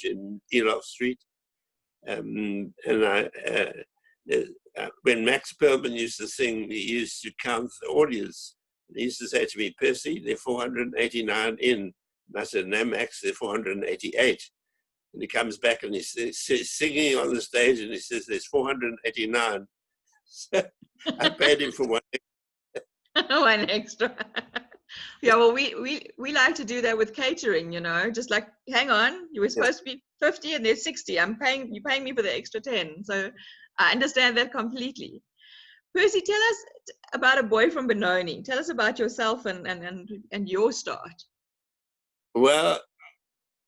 in Elof Street. And when Max Perlman used to sing, he used to count the audience. He used to say to me, Percy, there are 489 in. And I said, no, Max, there are 488. And he comes back and he's singing on the stage and he says, there's 489. So I paid him for one. One extra. Yeah, well, we like to do that with catering, you know, just like, hang on, you were supposed to be 50 and there's 60. You're paying me for the extra 10. So I understand that completely. Percy, tell us about A Boy from Benoni. Tell us about yourself and your start. Well,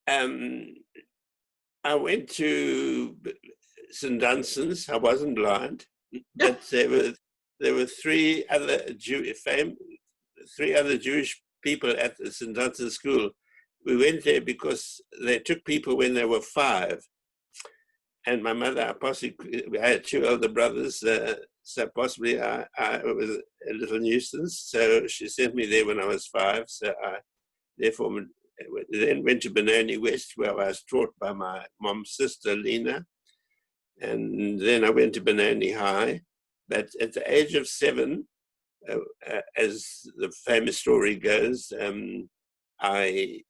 I went to St. Dunstan's. I wasn't blind, but there were three other Jewish people at the St. Dunstan's school. We went there because they took people when they were 5. And my mother, I had 2 elder brothers, so possibly I was a little nuisance. So she sent me there when I was 5. So I therefore then went to Benoni West, where I was taught by my mom's sister, Lena. And then I went to Benoni High. But at the age of 7, as the famous story goes, I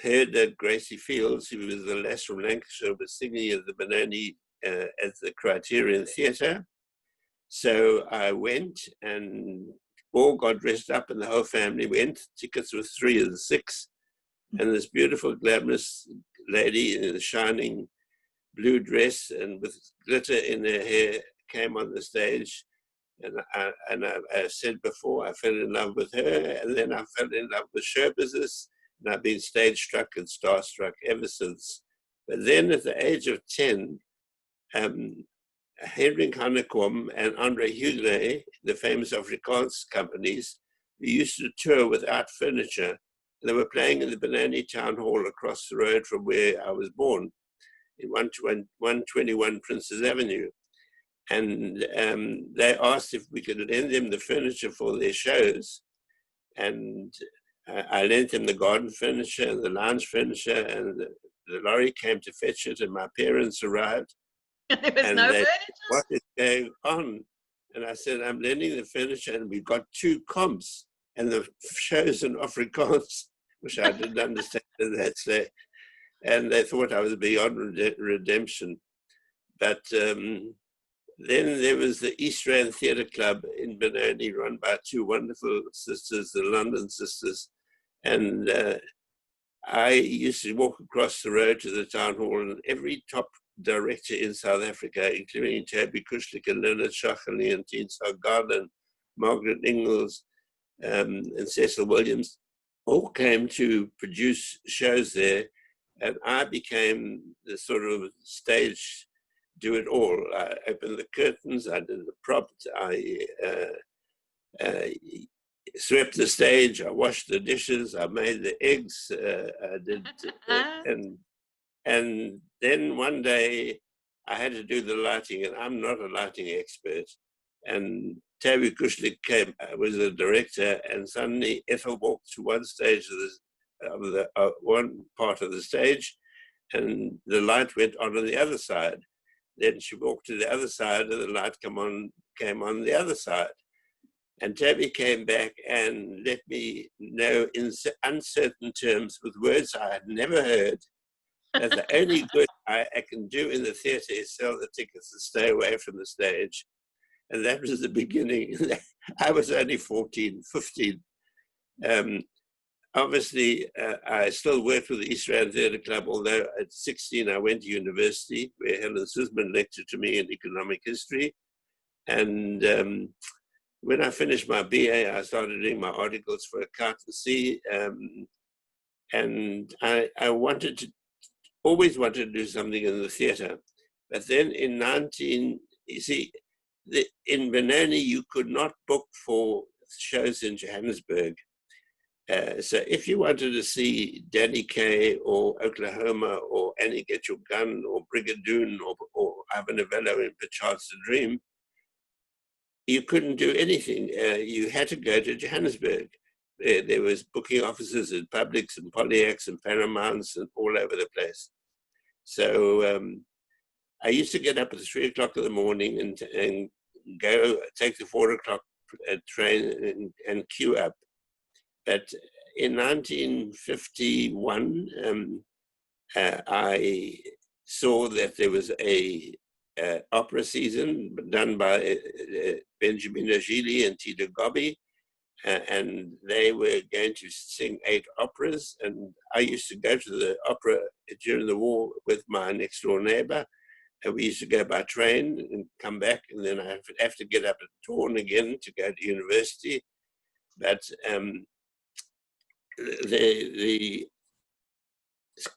heard that Gracie Fields, who was the lass from Lancashire, was singing at the Benoni at the Criterion Theatre. So I went and all got dressed up and the whole family went. Tickets were 3 of the 6. And this beautiful, glamorous lady in a shining blue dress and with glitter in her hair came on the stage. And I said before, I fell in love with her, and then I fell in love with show business, and I've been stage struck and starstruck ever since. But then at the age of 10, Hendrik Hanekom and Andre Hugle, the famous Afrikaans companies, we used to tour without furniture. They were playing in the Benoni Town Hall across the road from where I was born, in 121 Princes Avenue. And they asked if we could lend them the furniture for their shows. And I lent them the garden furniture and the lounge furniture, and the lorry came to fetch it, and my parents arrived. There was no furniture? What is going on? And I said, I'm lending the furniture, and we got 2 comps, and the shows in Afrikaans, which I didn't understand at that stage. And they thought I was beyond redemption. But then there was the East Rand Theatre Club in Benoni, run by 2 wonderful sisters, the London sisters. And I used to walk across the road to the town hall, and every top director in South Africa, including Tabby Kushlik and Leonard Shachali and Teen Garland, Margaret Ingalls, and Cecil Williams, all came to produce shows there. And I became the sort of stage do-it-all. I opened the curtains, I did the props, I swept the stage, I washed the dishes, I made the eggs, I did, and then one day I had to do the lighting, and I'm not a lighting expert. And Tabby Kushlik was the director, and suddenly Ethel walked to one stage of the one part of the stage, and the light went on the other side. Then she walked to the other side, and the light came on the other side. And Tabby came back and let me know in uncertain terms, with words I had never heard, that the only good I can do in the theatre is sell the tickets and stay away from the stage. And that was the beginning. I was only 14, 15. Obviously, I still worked with the East Rand Theatre Club, although at 16 I went to university, where Helen Suzman lectured to me in economic history. And when I finished my BA, I started doing my articles for accountancy. And I always wanted to do something in the theatre. But then in in Benoni, you could not book for shows in Johannesburg. So if you wanted to see Danny Kaye or Oklahoma or Annie Get Your Gun or Brigadoon or Ivan Novello in Perchance the Dream, you couldn't do anything. You had to go to Johannesburg. there was booking offices at Publix and Pollyax and Paramounts and all over the place. So I used to get up at 3 o'clock in the morning and go take the 4 o'clock train and queue up. But in 1951, I saw that there was a opera season done by Benjamin Ogili and Tito Gobbi, and they were going to sing 8 operas. And I used to go to the opera during the war with my next door neighbor, and we used to go by train and come back, and then I have to get up at dawn again to go to university. But the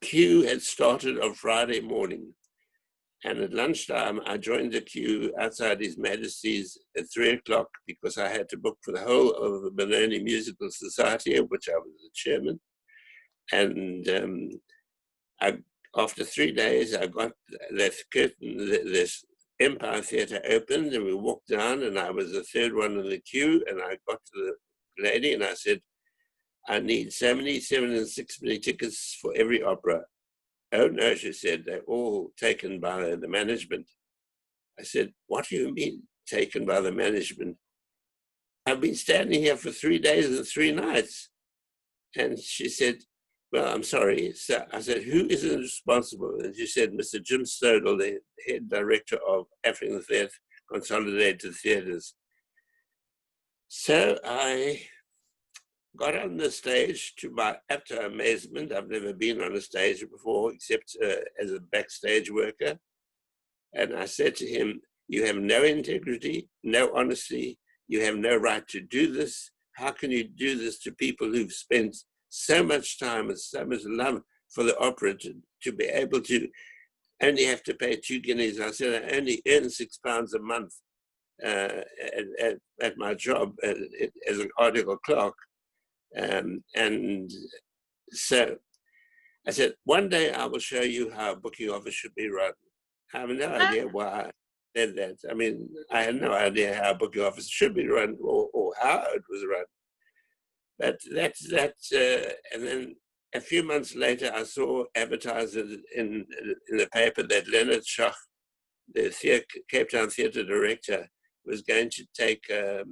queue had started on Friday morning, and at lunchtime I joined the queue outside His Majesty's at 3 o'clock because I had to book for the whole of the Benoni Musical Society, of which I was the chairman. And after 3 days, I got that curtain, this Empire Theatre opened, and we walked down, and I was the third one in the queue, and I got to the lady and I said, I need 77 and 6 tickets for every opera. Oh no, she said, they're all taken by the management. I said, what do you mean taken by the management? I've been standing here for 3 days and 3 nights. And she said, well, I'm sorry. So I said, who is responsible? And she said, Mr. Jim Stodel, the head director of African Theatre, Consolidated Theatres. So I got on the stage, to my utter amazement. I've never been on a stage before, except as a backstage worker. And I said to him, you have no integrity, no honesty. You have no right to do this. How can you do this to people who've spent so much time and so much love for the opera to be able to only have to pay 2 guineas? I said, I only earn £6 a month at my job as an article clerk. And so I said, one day I will show you how a booking office should be run. I have no idea why I said that. I mean, I had no idea how a booking office should be run or how it was run. But that's that. And then a few months later, I saw advertised in the paper that Leonard Schach, the Cape Town theatre director, was going to take a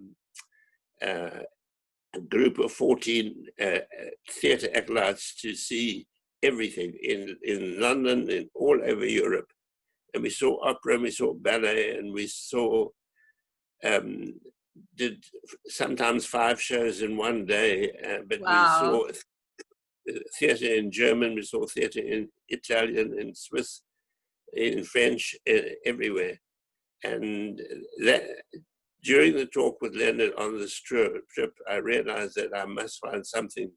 group of 14 theatre acolytes to see everything in London and all over Europe. And we saw opera, and we saw ballet, and we saw, did sometimes 5 shows in one day, but Wow. we saw theatre in German, we saw theatre in Italian, in Swiss, in French, everywhere. And that, during the talk with Leonard on this trip, I realized that I must find something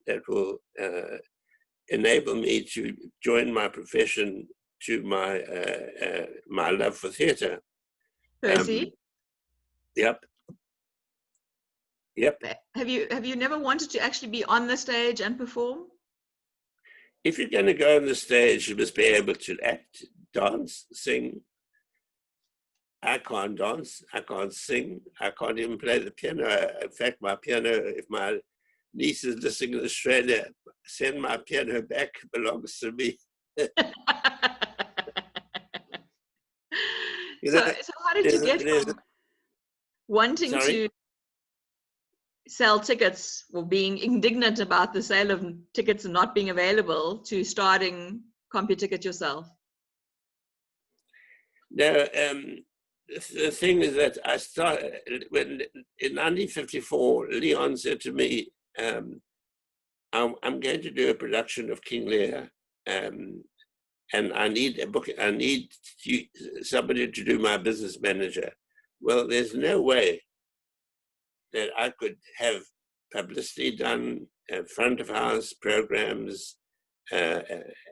that will enable me to join my profession to my my love for theatre. Percy, Yep. have you never wanted to actually be on the stage and perform? If you're going to go on the stage, you must be able to act, dance, sing. I can't dance, I can't sing, I can't even play the piano. In fact, my piano, if my niece is listening in Australia, send my piano back, belongs to me. So how did you get from wanting to sell tickets or being indignant about the sale of tickets not being available to starting Computicket yourself? No, the thing is that I started, when in 1954, Leon said to me, I'm going to do a production of King Lear, and I need a book. I need somebody to do my business manager. Well, there's no way that I could have publicity done, front of house programs,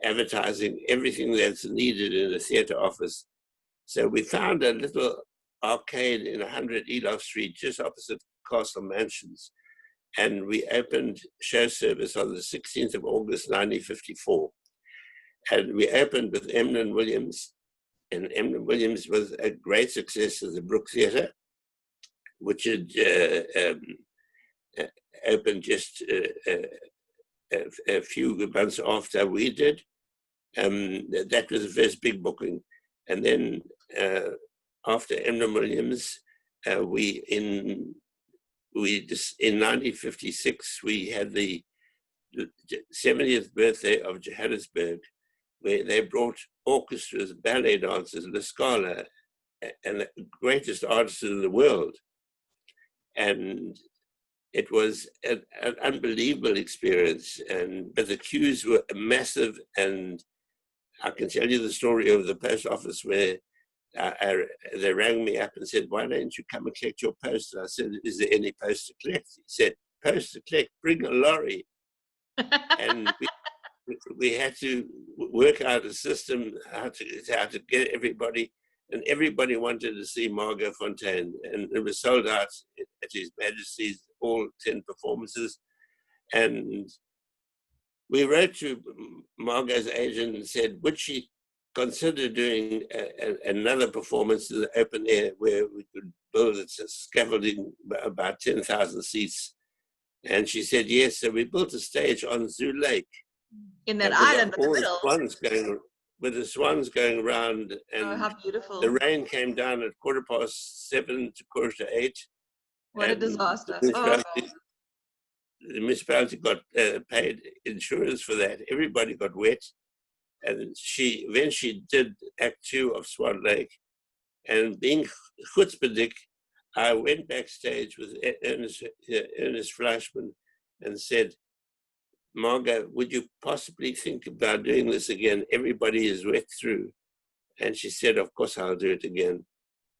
advertising, everything that's needed in a theatre office. So we found a little arcade in 100 Elof Street, just opposite Castle Mansions. And we opened show service on the 16th of August, 1954. And we opened with Emlyn Williams. And Emlyn Williams was a great success at the Brook Theatre, which had opened just a few months after we did. That was the first big booking. And then after Emma Williams, in 1956, we had the 70th birthday of Johannesburg, where they brought orchestras, ballet dancers, La Scala, and the greatest artists in the world. And it was an unbelievable experience. But the queues were massive. And I can tell you the story of the post office where they rang me up and said, "Why don't you come and collect your post?" And I said, "Is there any post to collect?" He said, "Post to collect, bring a lorry." And we had to work out a system how to get everybody, and everybody wanted to see Margot Fonteyn, and it was sold out at His Majesty's, all 10 performances. And we wrote to Margot's agent and said, would she consider doing another performance in the open air where we could build a scaffolding about 10,000 seats? And she said yes. So we built a stage on Zoo Lake. In that island in the all middle. Swans going, with the swans going around, and oh, how beautiful. the rain came down at 7:15 to 8:15. What a disaster. The municipality got paid insurance for that. Everybody got wet. And then she did Act 2 of Swan Lake. And being chutzpahdik, I went backstage with Ernest Fleischman and said, Margot, would you possibly think about doing this again? Everybody is wet through. And she said, of course I'll do it again.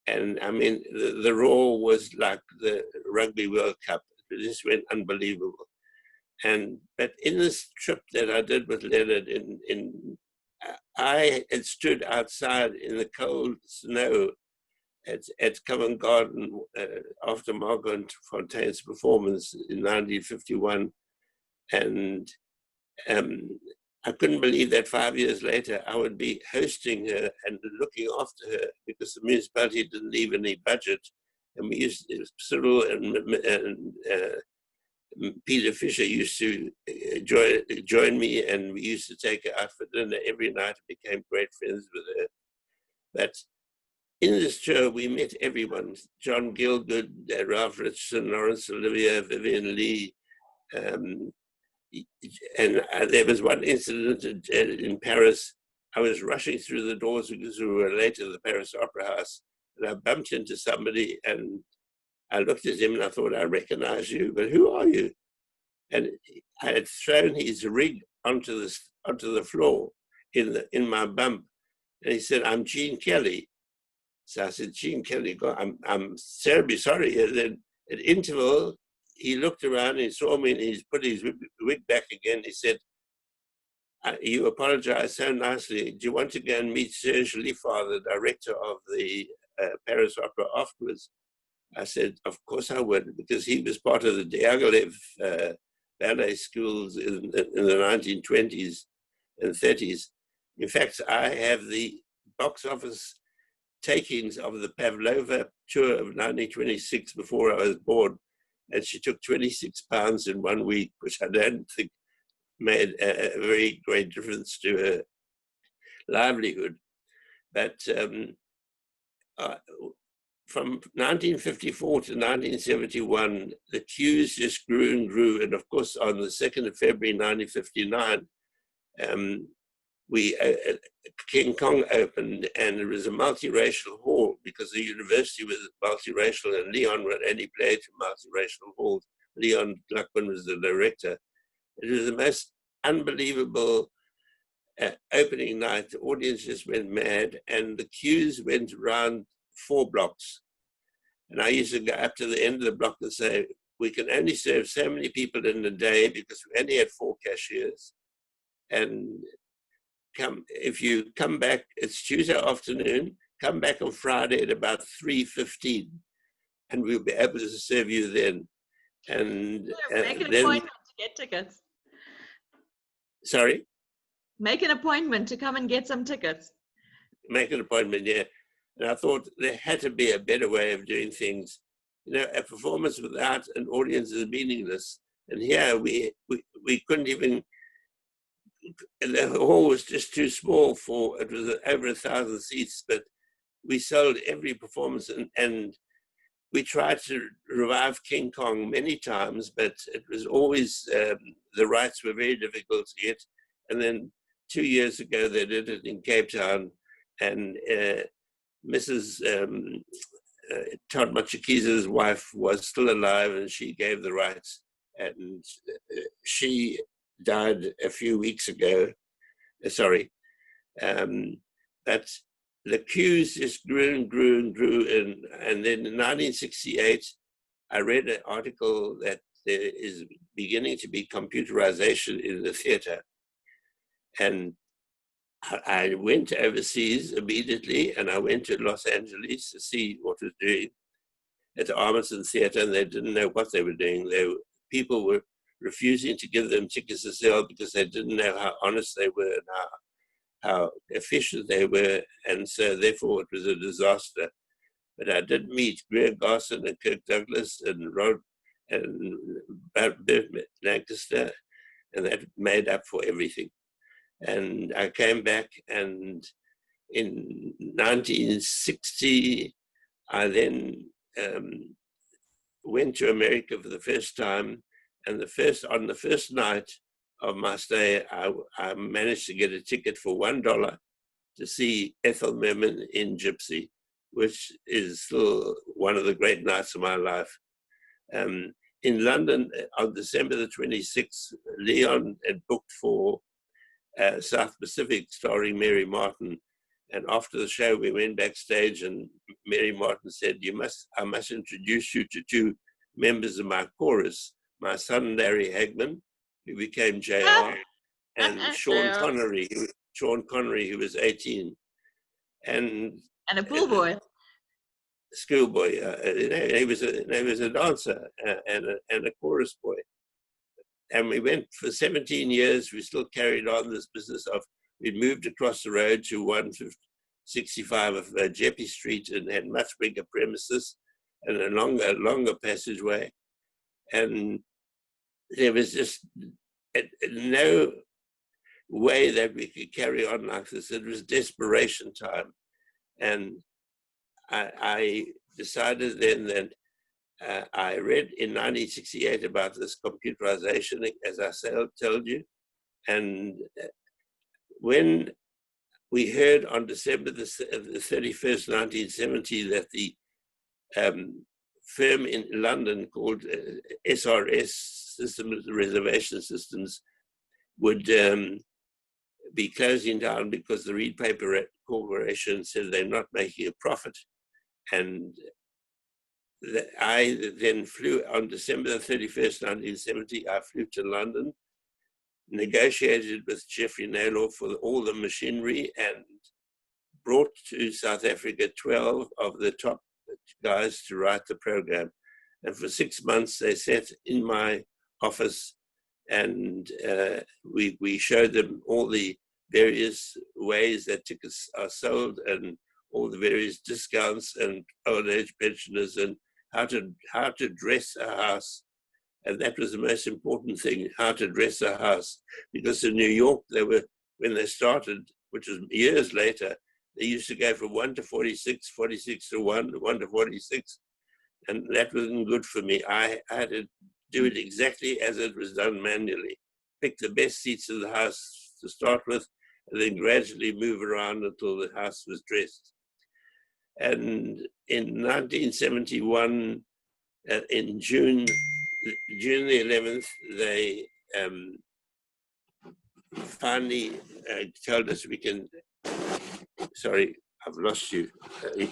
And I mean, the Raw was like the Rugby World Cup. It just went unbelievable. But in this trip that I did with Leonard, I had stood outside in the cold snow at Covent Garden after Margot Fontaine's performance in 1951. And I couldn't believe that 5 years later I would be hosting her and looking after her, because the municipality didn't leave any budget. And we used to, Cyril and Peter Fisher used to join me, and we used to take her out for dinner every night and became great friends with her. But in this tour, we met everyone: John Gielgud, Ralph Richardson, Laurence Olivier, Vivian Lee. And there was one incident in Paris. I was rushing through the doors because we were late to the Paris Opera House, and I bumped into somebody, and I looked at him and I thought, I recognize you, but who are you? And I had thrown his rig onto the floor in my bump, and he said, I'm Gene Kelly. So I said, Gene Kelly, I'm terribly sorry. And then at interval, he looked around and he saw me and he put his wig back again. He said, you apologize so nicely. Do you want to go and meet Serge Liffard, the director of the Paris Opera, afterwards? I said, of course I would, because he was part of the Diaghilev ballet schools in the 1920s and 30s. In fact, I have the box office takings of the Pavlova tour of 1926 before I was born. And she took 26 pounds in 1 week, which I don't think made a very great difference to her livelihood. But from 1954 to 1971, the queues just grew and grew. And of course, on the 2nd of February, 1959, King Kong opened, and it was a multiracial hall because the university was multiracial, and Leon would only play to multiracial halls. Leon Gluckman was the director. It was the most unbelievable opening night. The audience just went mad, and the queues went around 4 blocks. And I used to go up to the end of the block and say, we can only serve so many people in a day because we only had 4 cashiers. And if you come back, it's Tuesday afternoon, come back on Friday at about 3:15, and we'll be able to serve you then. And make an appointment to get tickets. Sorry? Make an appointment to come and get some tickets. Make an appointment, yeah. And I thought there had to be a better way of doing things. You know, a performance without an audience is meaningless. And here we couldn't even, the hall was just too small for, it was over 1,000 seats, but we sold every performance, and we tried to revive King Kong many times, but it was always, the rights were very difficult to get. And then 2 years ago, they did it in Cape Town, and Mrs. Todd Machikiza's wife was still alive, and she gave the rights, and she died a few weeks ago. Sorry. But the queues just grew and grew and grew. And then in 1968, I read an article that there is beginning to be computerization in the theater. And I went overseas immediately, and I went to Los Angeles to see what was doing at the Armisen Theater, and they didn't know what they were doing. People were refusing to give them tickets to sell because they didn't know how honest they were and how efficient they were, and so therefore it was a disaster. But I did meet Greer Garson and Kirk Douglas and Rod and Bert Lancaster, and that made up for everything. And I came back, and in 1960, I then went to America for the first time, and on the first night of my stay, I managed to get a ticket for $1 to see Ethel Merman in Gypsy, which is still one of the great nights of my life. In London, on December the 26th, Leon had booked for South Pacific starring Mary Martin. And after the show, we went backstage, and Mary Martin said, I must introduce you to two members of my chorus, my son, Larry Hagman, who became JR, and Sean Connery, who was 18. And a pool boy. Schoolboy. He was a dancer and a chorus boy. And we went for 17 years. We still carried on this business of, we moved across the road to 165 of Jeppy Street, and had much bigger premises and a longer passageway. And there was just no way that we could carry on like this. It was desperation time. And I decided then that I read in 1968 about this computerization, as I told you. And when we heard on December the 31st, 1970, that the firm in London called SRS, Systems Reservation Systems, would be closing down because the Reed Paper Corporation said they're not making a profit. And I then flew on December the 31st, 1970, I flew to London, negotiated with Jeffrey Naylor for all the machinery, and brought to South Africa 12 of the top guys to write the program. And for 6 months, they sat in my office, and we showed them all the various ways that tickets are sold, and all the various discounts, and old age pensioners, and how to dress a house. And that was the most important thing, how to dress a house. Because in New York, when they started, which was years later, they used to go from 1 to 46, 46 to 1, 1 to 46. And that wasn't good for me. I had to do it exactly as it was done manually. Pick the best seats in the house to start with, and then gradually move around until the house was dressed. And in 1971, in June the 11th, they finally told us we can. Sorry, I've lost you.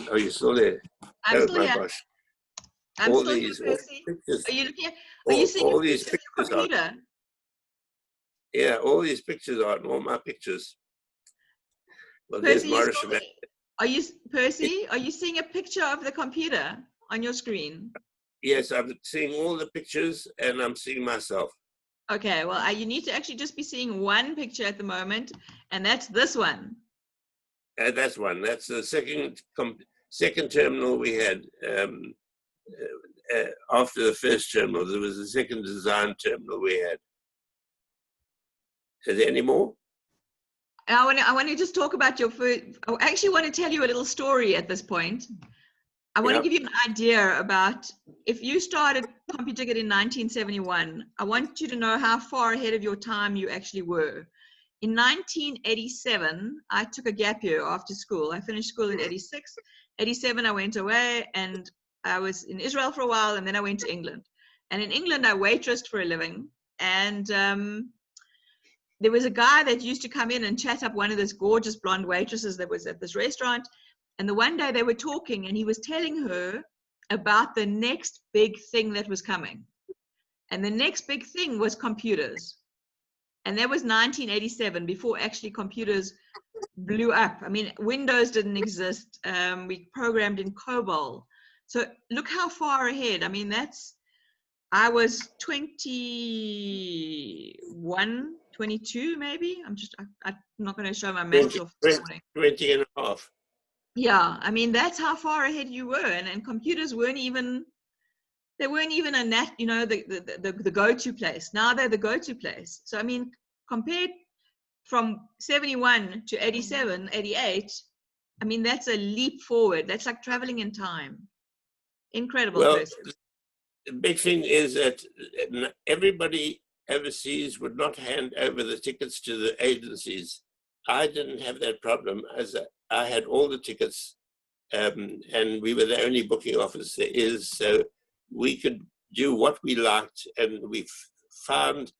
Are you still there? I'm still here. Gosh. I'm all still these here, Percy. pictures. Are you looking at? Are you seeing all these pictures on your computer? Yeah, all these pictures are all my pictures. Well, Percy, there's Morris. Percy? Are you seeing a picture of the computer on your screen? Yes, I'm seeing all the pictures, and I'm seeing myself. Okay, well, you need to actually just be seeing one picture at the moment, and that's this one. That's one. That's the second terminal we had. after the first terminal, there was a second design terminal we had. Is there any more? I want to just talk about your food. I actually want to tell you a little story at this point. I want to give you an idea about if you started Computicket in 1971, I want you to know how far ahead of your time you actually were. In 1987, I took a gap year after school. I finished school in 86. 87, I went away and I was in Israel for a while, and then I went to England. And in England, I waitressed for a living. And there was a guy that used to come in and chat up one of those gorgeous blonde waitresses that was at this restaurant. And the one day they were talking and he was telling her about the next big thing that was coming. And the next big thing was computers. And that was 1987, before actually computers blew up. I mean, Windows didn't exist. We programmed in COBOL. So look how far ahead. I mean, I was 21, 22 maybe. I'm not going to show my maths off this morning. 20 and a half. Yeah, I mean, that's how far ahead you were. And computers weren't even a the go-to place. Now they're the go-to place. So, I mean, compared from 71 to 87, 88, I mean, that's a leap forward. That's like traveling in time. Incredible. Well, person. The big thing is that everybody overseas would not hand over the tickets to the agencies. I didn't have that problem, as I had all the tickets, and we were the only booking office there is, so we could do what we liked, and we found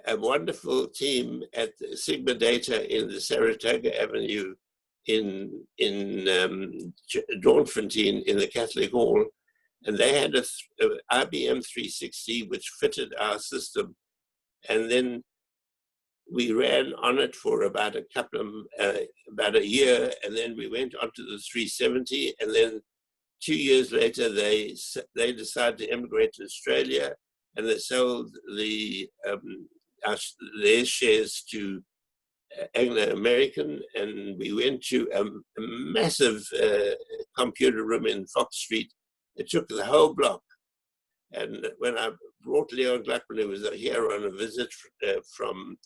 a wonderful team at Sigma Data in the Saratoga Avenue in Dawnfontein in the Catholic Hall, and they had a IBM 360 which fitted our system, and then we ran on it for about about a year, and then we went on to the 370, and then 2 years later they decided to immigrate to Australia, and they sold their shares to Anglo-American, and we went to a massive computer room in Fox Street. It took the whole block. And when I brought Leon Gluckman, who was here on a visit from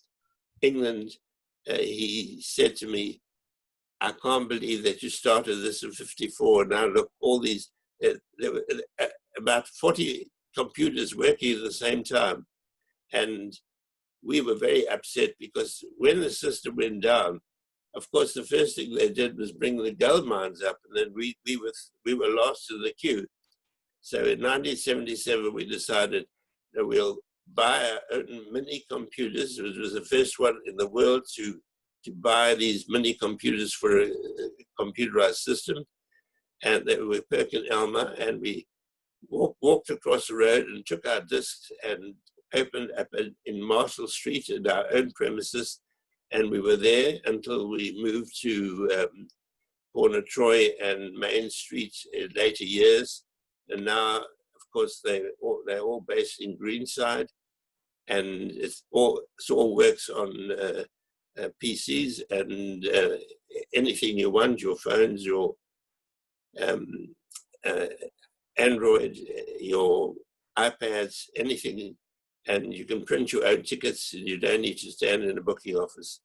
England, he said to me, I can't believe that you started this in 54. Now look, all these, there were about 40 computers working at the same time. And we were very upset because when the system went down, of course, the first thing they did was bring the gold mines up, and then we were last in the queue. So in 1977, we decided that we'll buy our own mini computers. It was the first one in the world to buy these mini computers for a computerized system. And they were Perkin-Elmer, and we walked across the road and took our discs and opened up in Marshall Street at our own premises. And we were there until we moved to Corner Troy and Main Street in later years. And now, of course, they're all based in Greenside, and it all works on PCs and anything you want, your phones, your Android, your iPads, anything, and you can print your own tickets, and you don't need to stand in a booking office.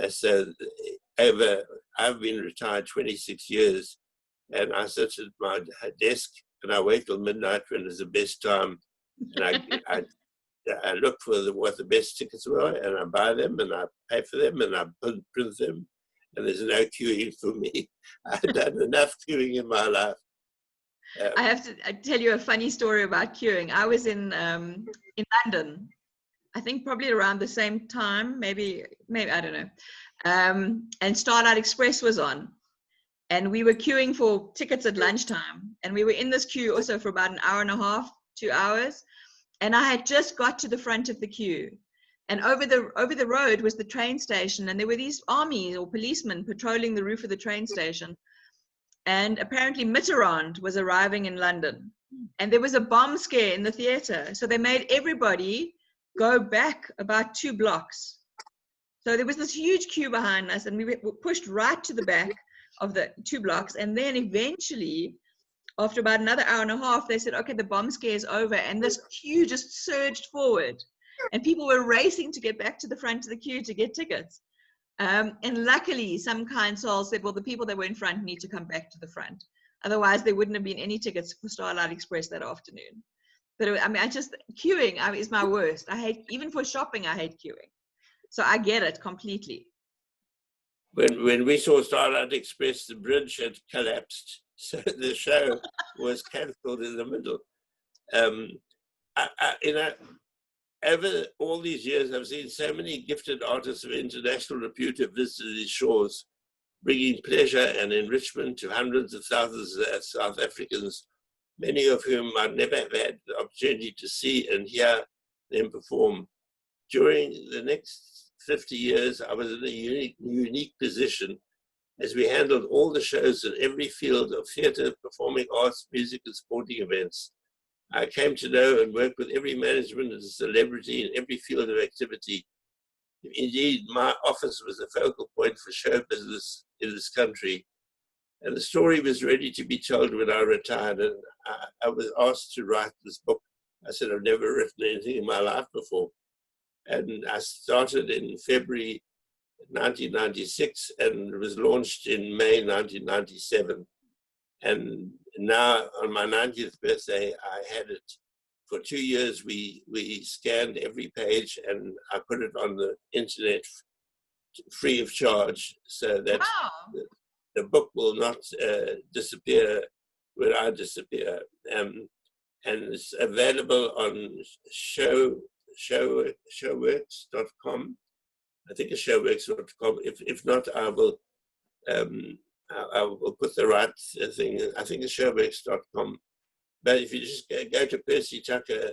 So I've been retired 26 years, and I sit at my desk and I wait till midnight when it's the best time, and I look for what the best tickets were, and I buy them, and I pay for them, and I print them, and there's no queuing for me. I've done enough queuing in my life. I have to tell you a funny story about queuing. I was in London, I think probably around the same time, maybe I don't know. And Starlight Express was on, and we were queuing for tickets at lunchtime, and we were in this queue also for about an hour and a half, 2 hours. And I had just got to the front of the queue, and over the road was the train station, and there were these armies or policemen patrolling the roof of the train station. And apparently Mitterrand was arriving in London, and there was a bomb scare in the theater. So they made everybody go back about 2 blocks. So there was this huge queue behind us, and we were pushed right to the back of the 2 blocks. And then eventually after about another hour and a half, they said, okay, the bomb scare is over. And this queue just surged forward. And people were racing to get back to the front of the queue to get tickets. And luckily, some kind soul said, well, the people that were in front need to come back to the front. Otherwise, there wouldn't have been any tickets for Starlight Express that afternoon. But I mean, queuing is my worst. I hate, even for shopping, I hate queuing. So I get it completely. When we saw Starlight Express, the bridge had collapsed. So the show was cancelled in the middle. Over all these years, I've seen so many gifted artists of international repute have visited these shores, bringing pleasure and enrichment to hundreds of thousands of South Africans, many of whom I'd never have had the opportunity to see and hear them perform. During the next 50 years, I was in a unique position as we handled all the shows in every field of theatre, performing arts, music, and sporting events. I came to know and work with every management and celebrity in every field of activity. Indeed, my office was the focal point for show business in this country. And the story was ready to be told when I retired, and I was asked to write this book. I said, I've never written anything in my life before. And I started in February 1996, and it was launched in May 1997. And now, on my 90th birthday, I had it. For 2 years, we scanned every page, and I put it on the internet free of charge, so that the book will not disappear when I disappear. And it's available on showworks.com. I think it's showworks.com. If not, I will put the right thing. I think it's showworks.com. But if you just go to Percy Tucker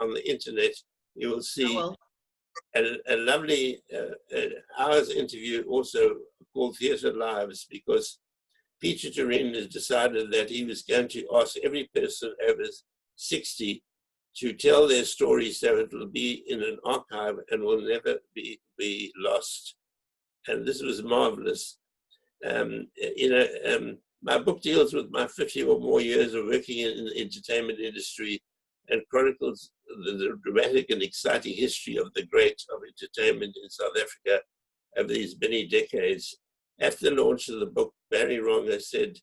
on the internet, you will see a lovely hour's interview also called Theatre Lives, because Peter Turin has decided that he was going to ask every person over 60 to tell their story, so it will be in an archive and will never be lost. And this was marvelous. My book deals with my 50 or more years of working in the entertainment industry and chronicles the dramatic and exciting history of the great of entertainment in South Africa over these many decades. After the launch of the book, Barry Ronga said,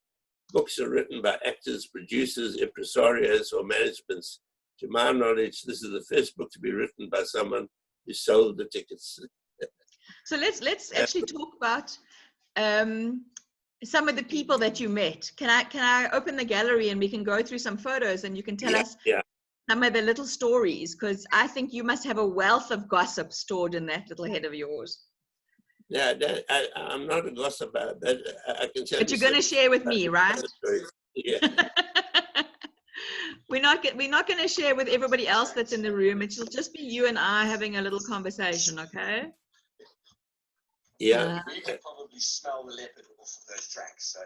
books are written by actors, producers, impresarios, or managements. To my knowledge, this is the first book to be written by someone who sold the tickets. So let's actually talk about some of the people that you met. Can I open the gallery and we can go through some photos and you can tell us some of the little stories, because I think you must have a wealth of gossip stored in that little head of yours. Yeah, I'm not a gossiper, but I can tell you. But you're going to share with me, right? Yeah. We're not going to share with everybody else that's in the room. It'll just be you and I having a little conversation, okay? Yeah. You can probably smell the leopard off of those tracks. So,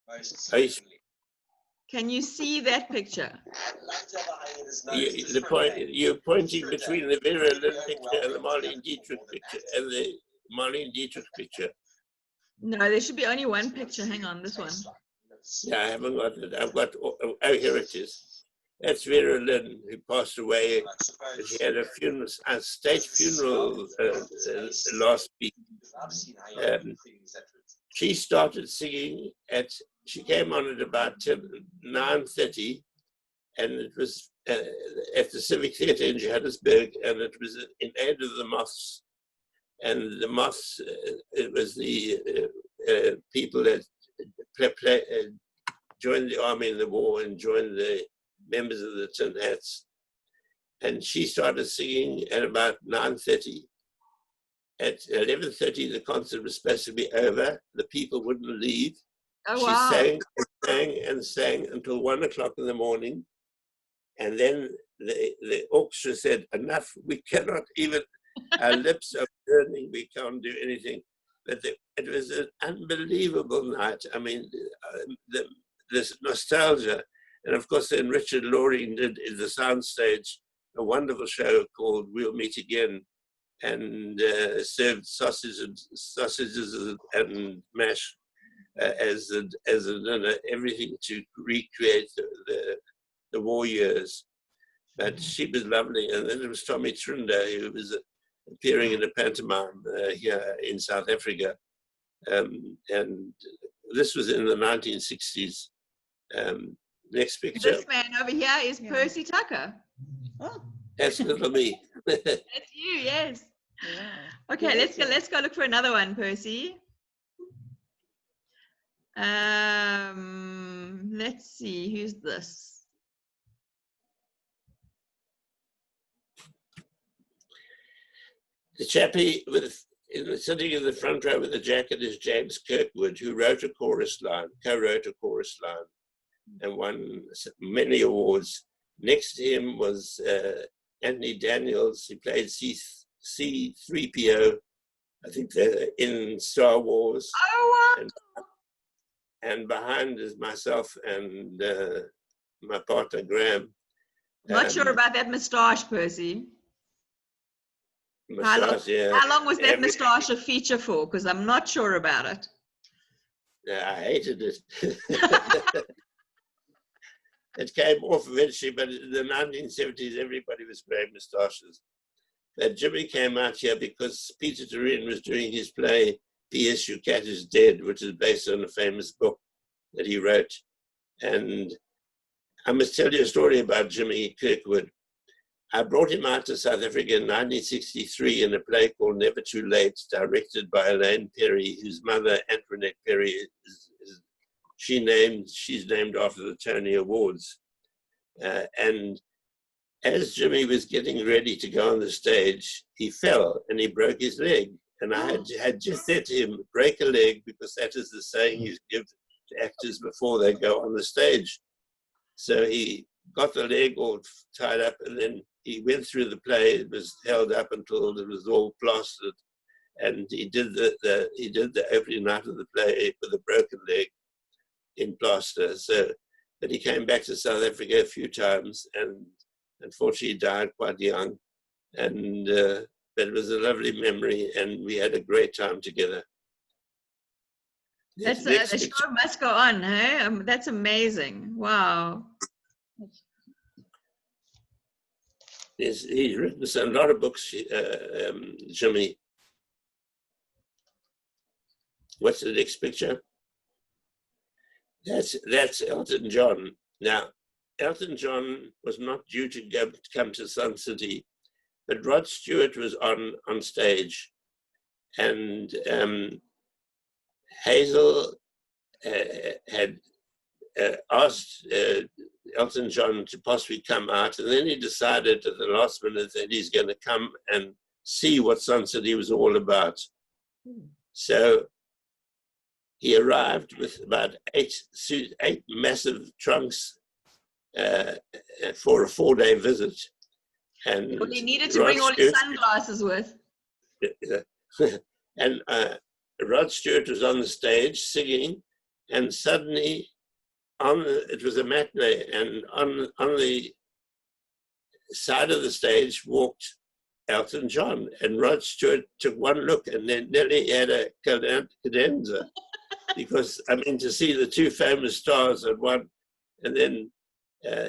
most certainly. Can you see that picture? You're pointing between the Vera Lynn picture and the Marlene Dietrich picture, and the Marlene Dietrich picture. No, there should be only one picture. Hang on, this one. Yeah, I haven't got it. I've got, oh, here it is. That's Vera Lynn, who passed away. She had a state funeral last week. She started singing she came on at about 9:30, and it was at the Civic Theatre in Johannesburg, and it was in aid of the moths. And the moths, it was the people that joined the army in the war and joined the members of the Tin Hats. And she started singing at about 9:30. At 11:30, the concert was supposed to be over. The people wouldn't leave. Oh, she wow. sang and sang and sang until 1 o'clock in the morning. And then the orchestra said, enough, we cannot even, our lips are burning, we can't do anything. But it was an unbelievable night. I mean, this nostalgia. And of course, then Richard Loring did in the soundstage a wonderful show called We'll Meet Again, and served sausages and mash. everything to recreate the war years. But she was lovely. And then there was Tommy Trinder, who was appearing in a pantomime here in South Africa. And this was in the 1960s. Next picture. This man over here is Percy Tucker. Oh, That's little me. That's you, yes. wow. Okay, Yes, let's go look for another one, Percy. Let's see, who's this? The chappie sitting in the front row with the jacket is James Kirkwood, who wrote a chorus line, co-wrote a chorus line, and won many awards. Next to him was Anthony Daniels. He played C-3PO, I think in Star Wars. Oh, wow. And behind is myself and my partner, Graham. Not sure about that moustache, Percy. Moustache, yeah. How long was that moustache a feature for? Because I'm not sure about it. I hated it. It came off eventually, but in the 1970s, everybody was growing moustaches. But Jimmy came out here because Peter Turin was doing his play, P.S. Your Cat is Dead, which is based on a famous book that he wrote. And I must tell you a story about Jimmy Kirkwood. I brought him out to South Africa in 1963 in a play called Never Too Late, directed by Elaine Perry, whose mother, Antoinette Perry, she's named after the Tony Awards. And as Jimmy was getting ready to go on the stage, he fell and he broke his leg. And I had just said to him, break a leg, because that is the saying you give to actors before they go on the stage. So he got the leg all tied up, and then he went through the play. It was held up until it was all plastered. And he did the opening night of the play with a broken leg in plaster. So, but he came back to South Africa a few times, and unfortunately died quite young. And but it was a lovely memory, and we had a great time together. The show must go on, hey? That's amazing. Wow. He's written a lot of books, Jimmy. What's the next picture? That's Elton John. Now, Elton John was not due to come to Sun City, but Rod Stewart was on stage, and Hazel had asked Elton John to possibly come out, and then he decided at the last minute that he's going to come and see what Sun City was all about. So he arrived with about eight massive trunks for a 4-day visit. And well, he needed to bring all his sunglasses with. And Rod Stewart was on the stage singing, and suddenly it was a matinee, and on the side of the stage walked Elton John, and Rod Stewart took one look and then nearly had a cadenza, because I mean, to see the two famous stars at one. And then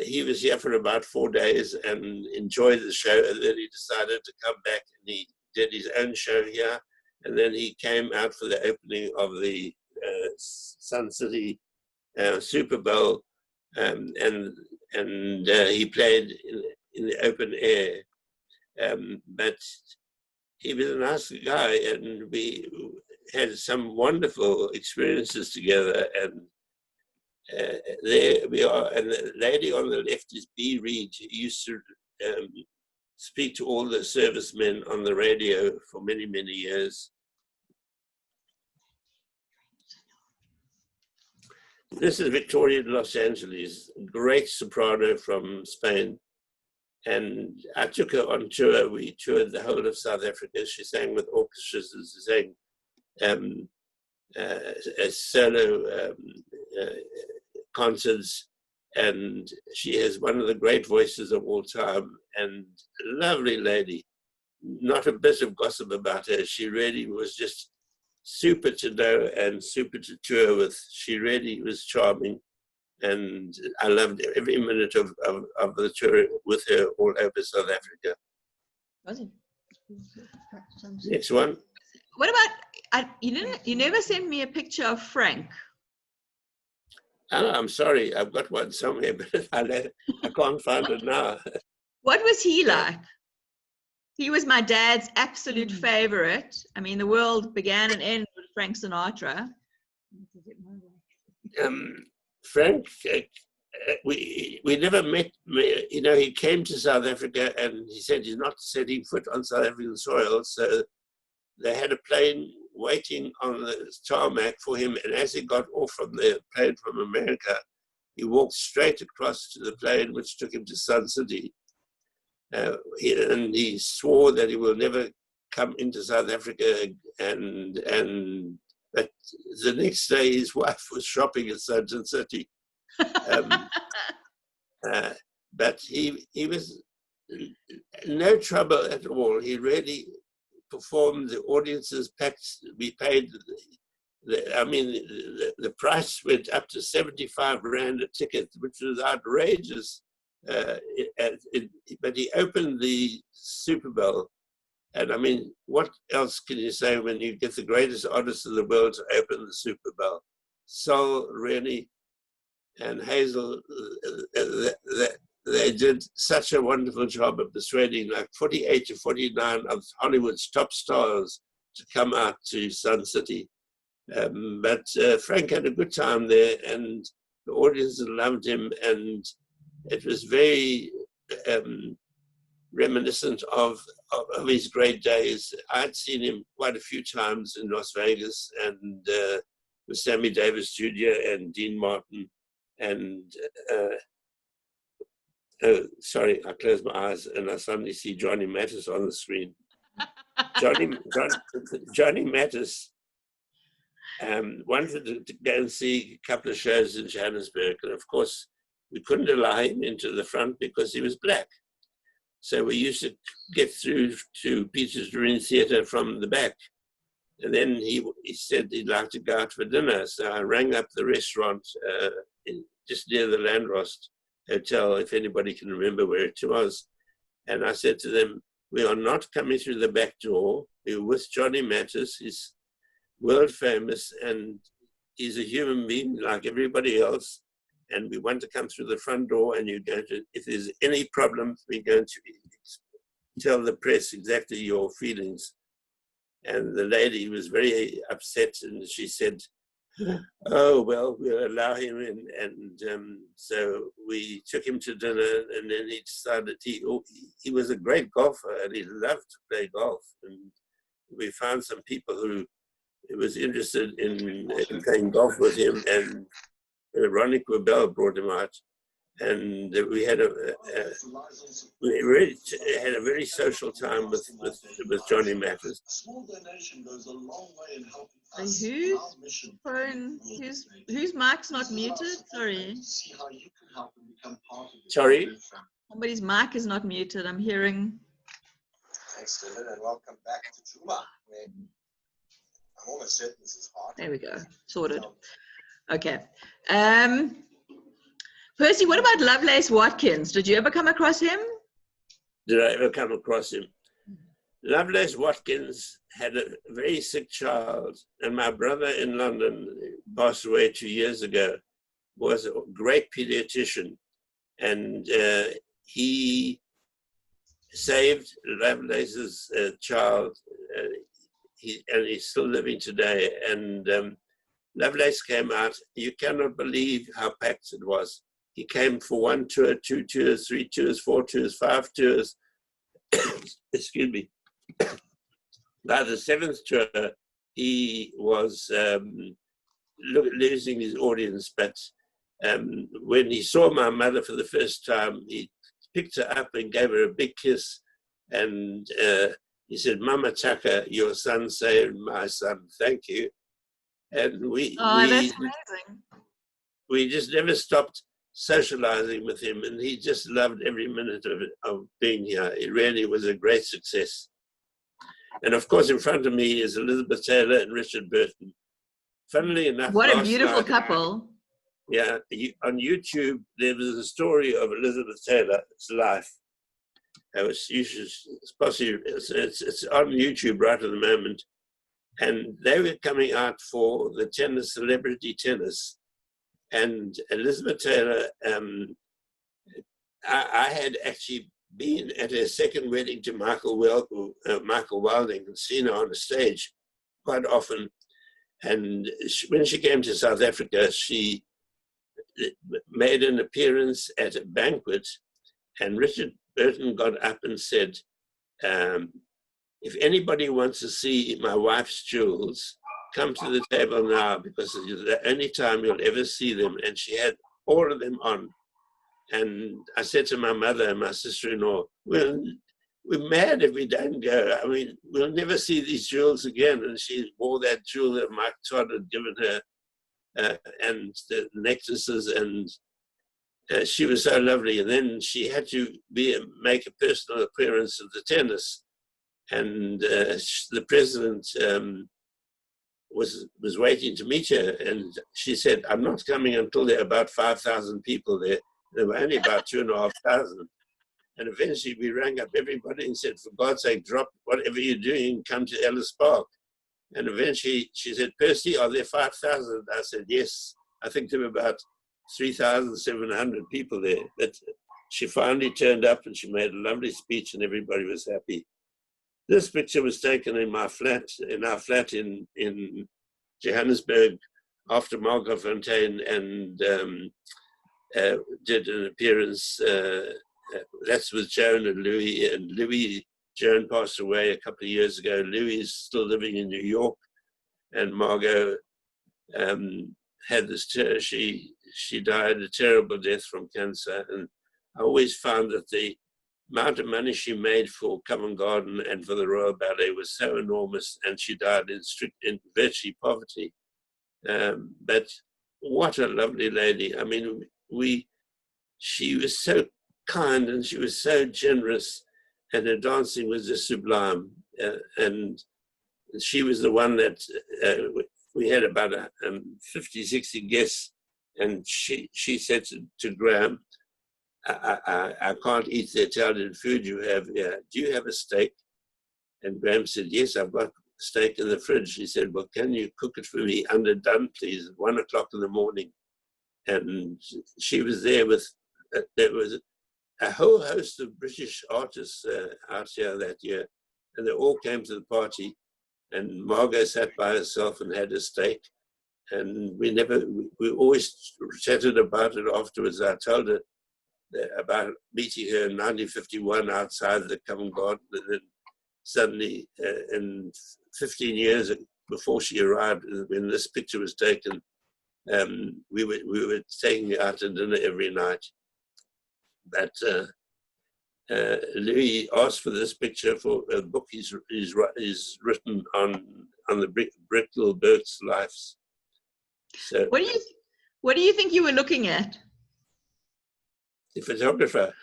he was here for about 4 days and enjoyed the show, and then he decided to come back, and he did his own show here, and then he came out for the opening of the Sun City Super Bowl, and he played in the open air. But he was a nice guy, and we had some wonderful experiences together. And there we are. And the lady on the left is Bea Reid. He used to speak to all the servicemen on the radio for many, many years. This is Victoria de Los Angeles, great soprano from Spain. And I took her on tour. We toured the whole of South Africa. She sang with orchestras, she sang solo concerts. And she has one of the great voices of all time, and a lovely lady. Not a bit of gossip about her. She really was just super to know and super to tour with. She really was charming, and I loved every minute of the tour with her all over South Africa. Was it? Next one. What about, you never sent me a picture of Frank. Oh, I'm sorry, I've got one somewhere, but I can't find it now. What was he like? He was my dad's absolute favorite. I mean, the world began and ended with Frank Sinatra. Frank, we never met. You know, he came to South Africa and he said he's not setting foot on South African soil. So they had a plane waiting on the tarmac for him. And as he got off from the plane from America, he walked straight across to the plane, which took him to Sun City. And he swore that he will never come into South Africa. And but the next day, his wife was shopping in Sun City. But he was no trouble at all. He really performed. The audiences packed. We paid. The price went up to 75 Rand a ticket, which was outrageous. But he opened the Super Bowl, and I mean, what else can you say when you get the greatest artists in the world to open the Super Bowl? Sol, Rennie, and Hazel, they did such a wonderful job of persuading like 48 to 49 of Hollywood's top stars to come out to Sun City. But Frank had a good time there, and the audience loved him, and it was very reminiscent of his great days. I'd seen him quite a few times in Las Vegas, and with Sammy Davis Jr. and Dean Martin. And sorry, I closed my eyes and I suddenly see Johnny Mattis on the screen. Johnny Mattis wanted to go and see a couple of shows in Johannesburg, and of course we couldn't allow him into the front because he was black. So we used to get through to Peter's Marine Theatre from the back. And then he said he'd like to go out for dinner. So I rang up the restaurant just near the Landrost Hotel, if anybody can remember where it was. And I said to them, we are not coming through the back door. We're with Johnny Mattis. He's world famous and he's a human being like everybody else. And we want to come through the front door, and you're going to, if there's any problems, we're going to tell the press exactly your feelings. And the lady was very upset, and she said, oh, well, we'll allow him in. And so we took him to dinner, and then he decided he was a great golfer, and he loved to play golf. And we found some people who was interested in playing golf with him, and Ronnie Quibell brought him out, and we had we really had a very social time with Johnny Mattis. Whose mic's not muted? Sorry. Sorry? Somebody's mic is not muted. I'm hearing. Thanks, Dylan, and welcome back to Juma. I'm almost certain this is hard. There we go. Sorted. Okay. Percy, what about Lovelace Watkins? Did you ever come across him? Did I ever come across him? Lovelace Watkins had a very sick child, and my brother in London passed away 2 years ago, was a great pediatrician, and he saved Lovelace's child, and he's still living today. And Lovelace came out. You cannot believe how packed it was. He came for 1 tour, 2 tours, 3 tours, 4 tours, 5 tours. Excuse me. By the 7th tour, he was losing his audience. But when he saw my mother for the first time, he picked her up and gave her a big kiss. And he said, Mama Tucker, your son saved my son. Thank you. And that's amazing. We just never stopped socializing with him, and he just loved every minute of being here. It really was a great success. And of course, in front of me is Elizabeth Taylor and Richard Burton. Funnily enough, What a last beautiful night, couple. yeah, on YouTube, there was a story of Elizabeth Taylor's life. It's on YouTube right at the moment. And they were coming out for the tennis, celebrity tennis. And Elizabeth Taylor, I had actually been at her second wedding to Michael Wilding and seen her on the stage quite often. And when she came to South Africa, she made an appearance at a banquet, and Richard Burton got up and said, if anybody wants to see my wife's jewels, come to the table now, because it's the only time you'll ever see them. And she had all of them on. And I said to my mother and my sister-in-law, well, we're mad if we don't go. I mean, we'll never see these jewels again. And she wore that jewel that Mike Todd had given her, and the necklaces, and she was so lovely. And then she had to make a personal appearance at the tennis. And the president was waiting to meet her. And she said, I'm not coming until there are about 5,000 people there. There were only about 2,500. And eventually we rang up everybody and said, for God's sake, drop whatever you're doing, come to Ellis Park. And eventually she said, Percy, are there 5,000? I said, yes. I think there were about 3,700 people there. But she finally turned up and she made a lovely speech and everybody was happy. This picture was taken in our flat in Johannesburg after Margot Fontaine and did an appearance. That's with Joan and Louis. And Joan passed away a couple of years ago. Louis is still living in New York, and Margot had this. She died a terrible death from cancer. And I always found that the amount of money she made for Covent Garden and for the Royal Ballet was so enormous, and she died in virtually poverty. But what a lovely lady! I mean, she was so kind and she was so generous, and her dancing was just sublime. And she was the one that we had about 50, 60 guests, and she said to Graham, I can't eat the Italian food you have here. Do you have a steak? And Graham said, yes, I've got steak in the fridge. He said, well, can you cook it for me underdone, please, at 1 o'clock in the morning? And she was there with, there was a whole host of British artists out here that year, and they all came to the party, and Margot sat by herself and had a steak, and we always chatted about it afterwards. I told her about meeting her in 1951 outside the Covent Garden, and then suddenly, in 15 years before she arrived, when this picture was taken, we were taking her out to dinner every night. But Louis asked for this picture for a book he's written on the Brickell Burke's lives. So, what do you think you were looking at? The photographer.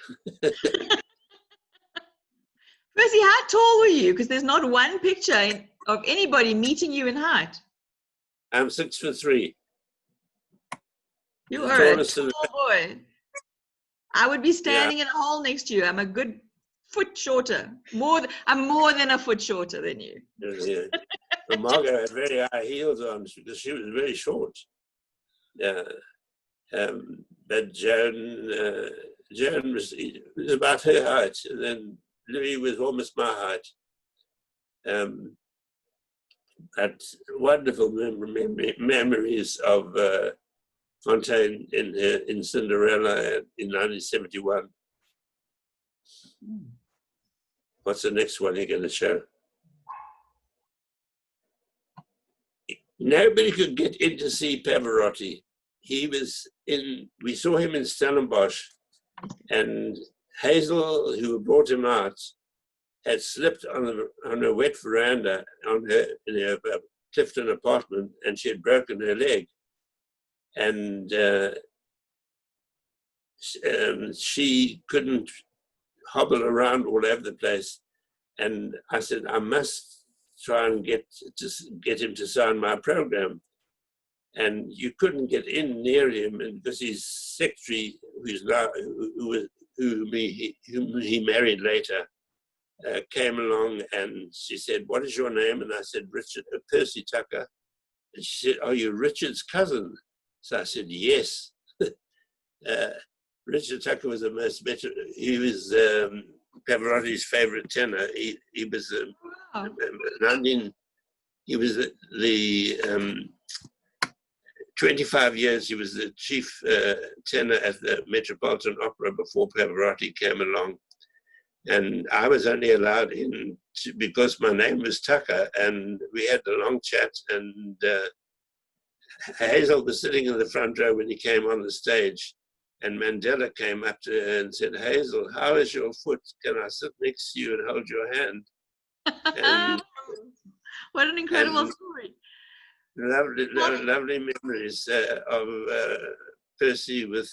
Percy, how tall were you? Because there's not one picture of anybody meeting you in height. I'm 6'3". You are a tall boy. I would be standing in a hole next to you. I'm a good foot shorter. I'm more than a foot shorter than you. Yeah. But Margot had very high heels on because she was very short. Yeah. But Joan was about her height, and then Louis was almost my height. But wonderful memories of Fontaine in Cinderella in 1971. What's the next one you're going to show? Nobody could get in to see Pavarotti. We saw him in Stellenbosch, and Hazel, who brought him out, had slipped on a wet veranda in her Clifton apartment, and she had broken her leg. And she couldn't hobble around all over the place. And I said, I must try and get him to sign my program. And you couldn't get in near him, and because his secretary, whom he married later, came along, and she said, "What is your name?" And I said, Percy Tucker. And she said, "Are you Richard's cousin?" So I said, "Yes." Richard Tucker was he was Pavarotti's favorite tenor. He was he was the 25 years he was the chief tenor at the Metropolitan Opera before Pavarotti came along. And I was only allowed in because my name was Tucker, and we had a long chat, and Hazel was sitting in the front row when he came on the stage, and Mandela came up to her and said, "Hazel, how is your foot? Can I sit next to you and hold your hand?" And, what an incredible story. Lovely memories of Percy with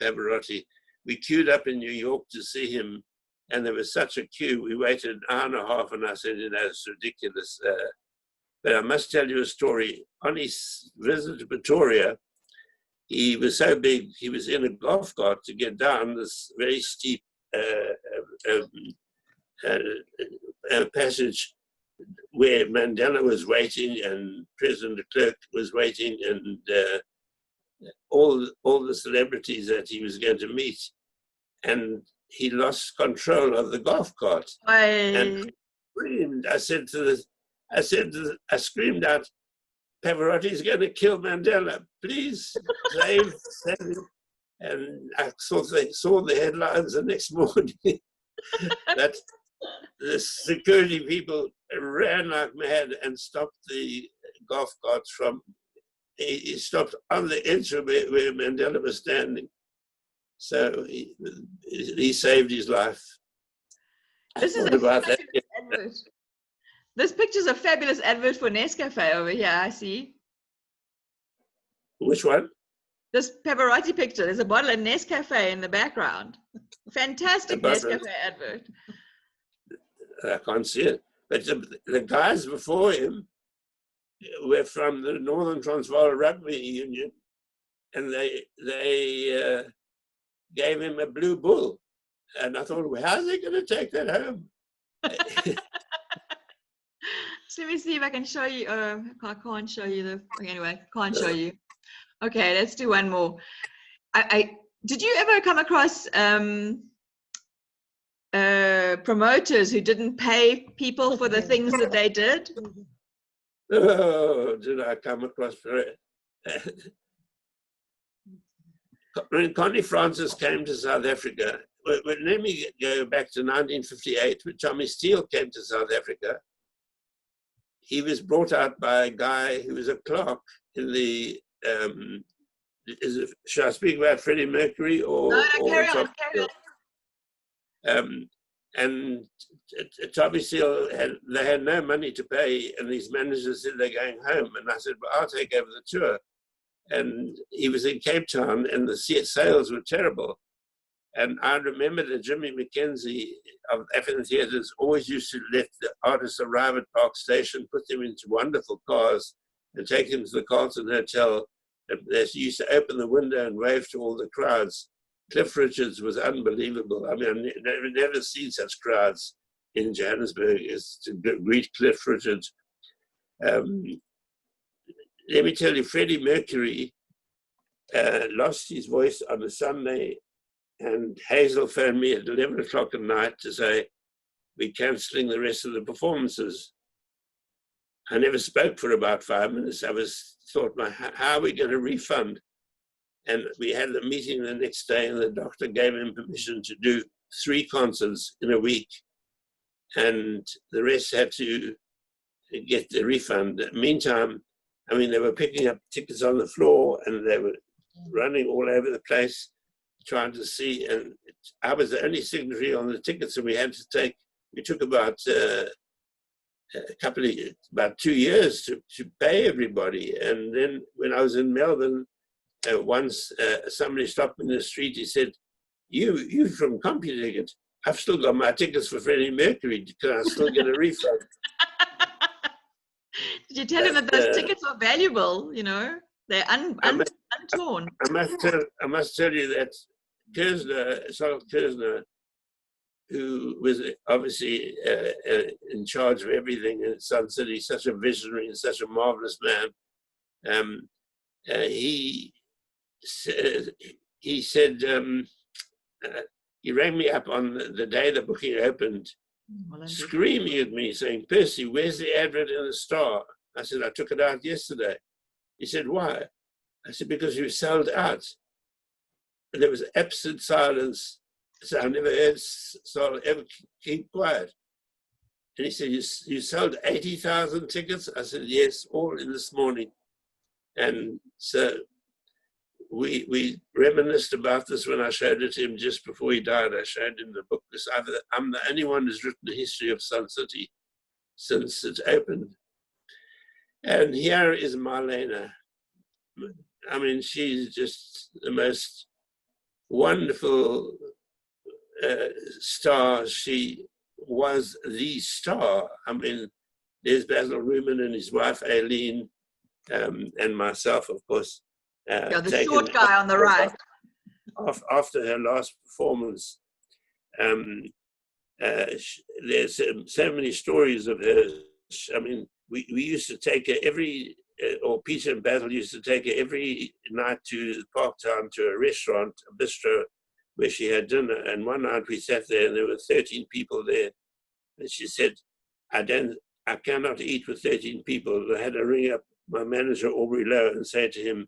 Pavarotti. We queued up in New York to see him, and there was such a queue. We waited an hour and a half, and I said, "It's ridiculous." But I must tell you a story. On his visit to Pretoria, he was so big, he was in a golf cart to get down this very steep passage where Mandela was waiting and President de Klerk was waiting, and all the celebrities that he was going to meet. And he lost control of the golf cart. And screamed. I screamed out, "Pavarotti's going to kill Mandela. Please save him." And I saw the headlines the next morning that the security people ran like mad and stopped the golf carts from. He stopped on the edge of where Mandela was standing. So he saved his life. This is This picture's a fabulous advert for Nescafe over here, I see. Which one? This Pavarotti picture. There's a bottle of Nescafe in the background. Fantastic Nescafe advert. I can't see it. But the guys before him were from the Northern Transvaal Rugby Union, and they gave him a blue bull. And I thought, well, how's he going to take that home? So let me see if I can show you. I can't show you anyway, can't show you. Okay, let's do one more. Did you ever come across promoters who didn't pay people for the things that they did? Oh, did I come across when Connie Francis came to South Africa? Let me go back to 1958 when Tommy Steele came to South Africa. He was brought out by a guy who was a clerk in the. Should I speak about Freddie Mercury or? No, carry on. And Tommy Steele had no money to pay, and his manager said they're going home, and I said, "Well, I'll take over the tour." And he was in Cape Town, and the sales were terrible. And I remember that Jimmy McKenzie of African Theatres always used to let the artists arrive at Park Station, put them into wonderful cars, and take them to the Carlton Hotel. And they used to open the window and wave to all the crowds. Cliff Richards was unbelievable. I mean, I've never seen such crowds in Johannesburg as to greet Cliff Richards. Let me tell you, Freddie Mercury lost his voice on a Sunday, and Hazel phoned me at 11 o'clock at night to say, "We're cancelling the rest of the performances." I never spoke for about 5 minutes. I thought, how are we going to refund? And we had a meeting the next day, and the doctor gave him permission to do 3 concerts in a week, and the rest had to get the refund. Meantime, I mean, they were picking up tickets on the floor, and they were running all over the place trying to see. And I was the only signatory on the tickets, and we took about about 2 years to pay everybody. And then when I was in Melbourne, once somebody stopped me in the street. He said, "You from Computicket? I've still got my tickets for Freddie Mercury. Can I still get a refund?" Did you tell him that those tickets are valuable? You know, they're untorn. I must tell you that Saul Kersner, who was obviously in charge of everything in Sun City, such a visionary and such a marvelous man, he said he rang me up on the day the booking opened, screaming at me, saying, "Percy, where's the advert in the Star?" I said, "I took it out yesterday." He said, "Why?" I said, "Because you sold out." And there was absolute silence. So I never heard Saul ever keep quiet. And he said, you sold 80,000 tickets? I said, "Yes, all in this morning." And so we reminisced about this when I showed it to him just before he died. I showed him the book. I'm the only one who's written the history of Sun City since it's opened. And here is Marlena. I mean, she's just the most wonderful star. She was the star. I mean, there's Basil Ruman and his wife Aileen, and myself, of course. Yeah, the short guy on the right. After her last performance, there's so many stories of her. I mean, we used to take her or Peter and Basil used to take her every night to Parktown to a restaurant, a bistro, where she had dinner. And one night we sat there and there were 13 people there. And she said, I cannot eat with 13 people. I had to ring up my manager, Aubrey Lowe, and say to him,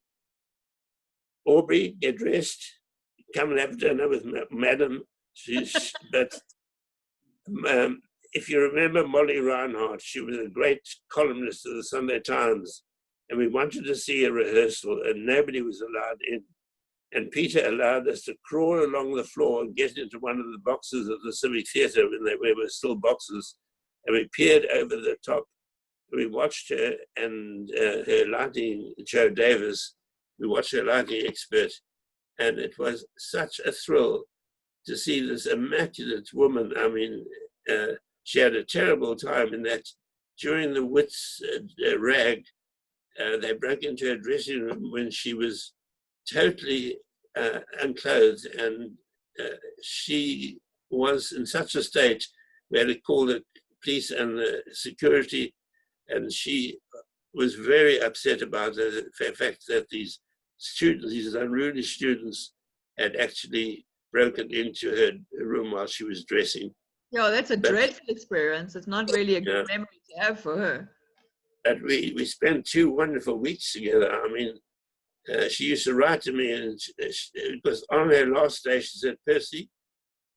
"Aubrey, get dressed, come and have dinner with Madam." But if you remember Molly Reinhardt, she was a great columnist of the Sunday Times, and we wanted to see a rehearsal, and nobody was allowed in. And Peter allowed us to crawl along the floor and get into one of the boxes of the Civic Theatre when they were still boxes, and we peered over the top. We watched her and her lighting, Joe Davis. We watched her lighting expert, and it was such a thrill to see this immaculate woman. I mean, she had a terrible time in that during the Wits rag, they broke into her dressing room when she was totally unclothed, and she was in such a state we had to call the police and the security, and she was very upset about the fact that these students, these unruly students, had actually broken into her room while she was dressing. Yeah, that's a dreadful experience. It's not really a good memory to have for her. But we spent 2 wonderful weeks together. I mean, she used to write to me, and because on her last day, she said, "Percy,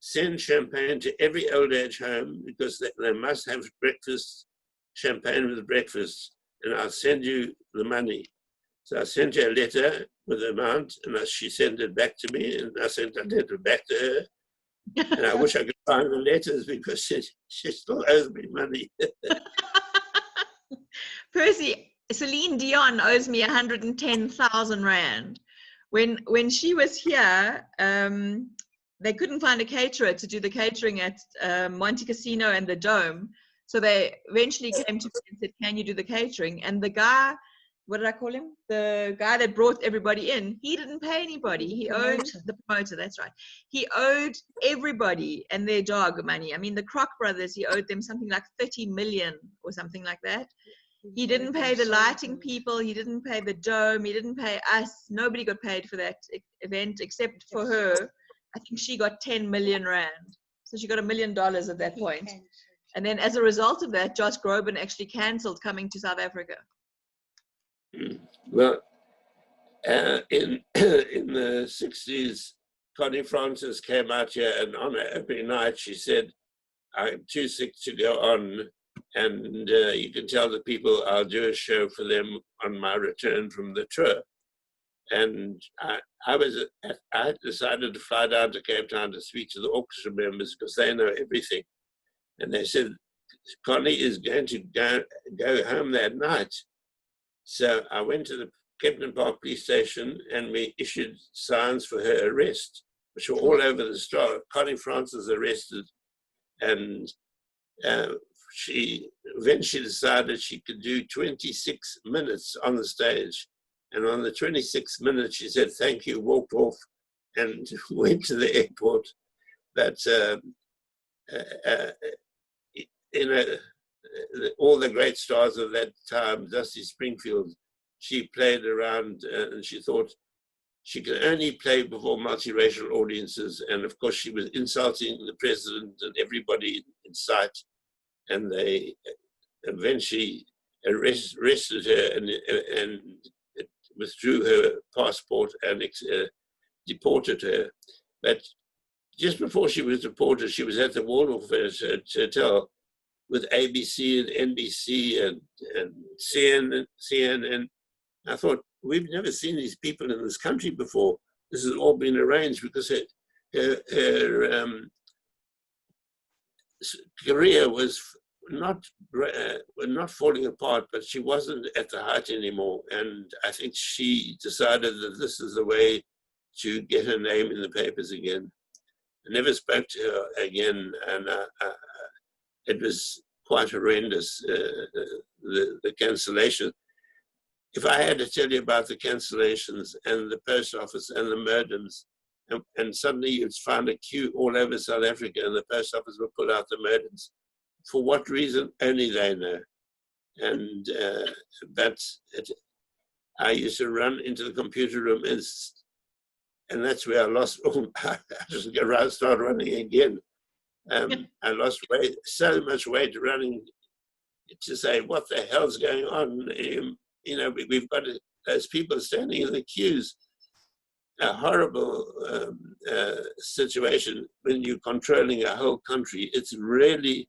send champagne to every old age home because they must have breakfast, champagne with breakfast, and I'll send you the money." So I sent her a letter with the amount, and she sent it back to me, and I sent a letter back to her. And I wish I could find the letters because she still owes me money. Percy, Celine Dion owes me 110,000 Rand. When she was here, they couldn't find a caterer to do the catering at Monte Casino and the Dome. So they eventually came to me and said, "Can you do the catering?" And the guy, what did I call him? The guy that brought everybody in, he didn't pay anybody. He owed the promoter, that's right. He owed everybody and their dog money. I mean, the Kroc brothers, he owed them something like 30 million or something like that. He didn't pay the lighting people. He didn't pay the Dome. He didn't pay us. Nobody got paid for that event except for her. I think she got 10 million Rand. So she got $1 million at that point. And then as a result of that, Josh Groban actually cancelled coming to South Africa. Well, in the 60s, Connie Francis came out here, and on her opening night, she said, "I'm too sick to go on, and you can tell the people I'll do a show for them on my return from the tour." And I decided to fly down to Cape Town to speak to the orchestra members because they know everything. And they said, "Connie is going to go home that night." So I went to the Kempton Park police station and we issued signs for her arrest, which were all over the Star. Connie Francis arrested, and she eventually decided she could do 26 minutes on the stage. And on the 26th minute, she said, thank you, walked off and went to the airport. But, all the great stars of that time, Dusty Springfield, she played around and she thought she could only play before multiracial audiences. And of course, she was insulting the president and everybody in sight. And they eventually arrested her and withdrew her passport and deported her. But just before she was deported, she was at the Waldorf Hotel with ABC and NBC and CNN. I thought, we've never seen these people in this country before. This has all been arranged because her career was not falling apart, but she wasn't at the height anymore. And I think she decided that this is the way to get her name in the papers again. I never spoke to her again, and it was quite horrendous, the cancellation. If I had to tell you about the cancellations and the post office and the modems, and suddenly you'd find a queue all over South Africa and the post office would pull out the modems. For what reason, only they know. And I used to run into the computer room and that's where I lost, I just start running again. I lost weight, so much weight running to say, what the hell's going on? You know, we've got those people standing in the queues. A horrible situation when you're controlling a whole country. It's really,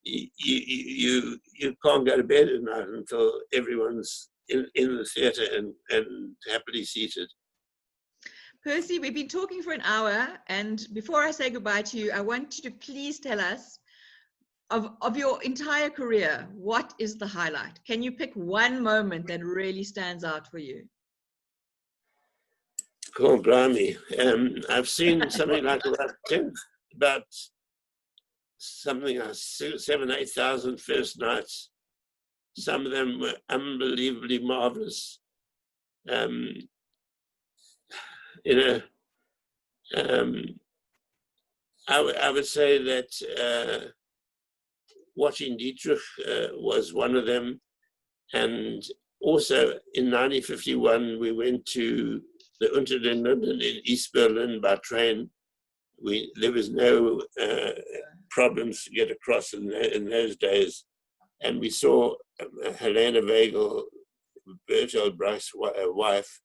you can't go to bed at night until everyone's in the theatre and happily seated. Percy, we've been talking for an hour, and before I say goodbye to you, I want you to please tell us of your entire career, what is the highlight? Can you pick one moment that really stands out for you? Cool, blimey. I've seen something like about something like 7,000 to 8,000 first nights. Some of them were unbelievably marvelous. You know, I would say that watching Dietrich was one of them. And also in 1951, we went to the Unter den Linden in East Berlin by train. There was no problems to get across in those days. And we saw Helena Weigel, Bertolt Brecht's wife,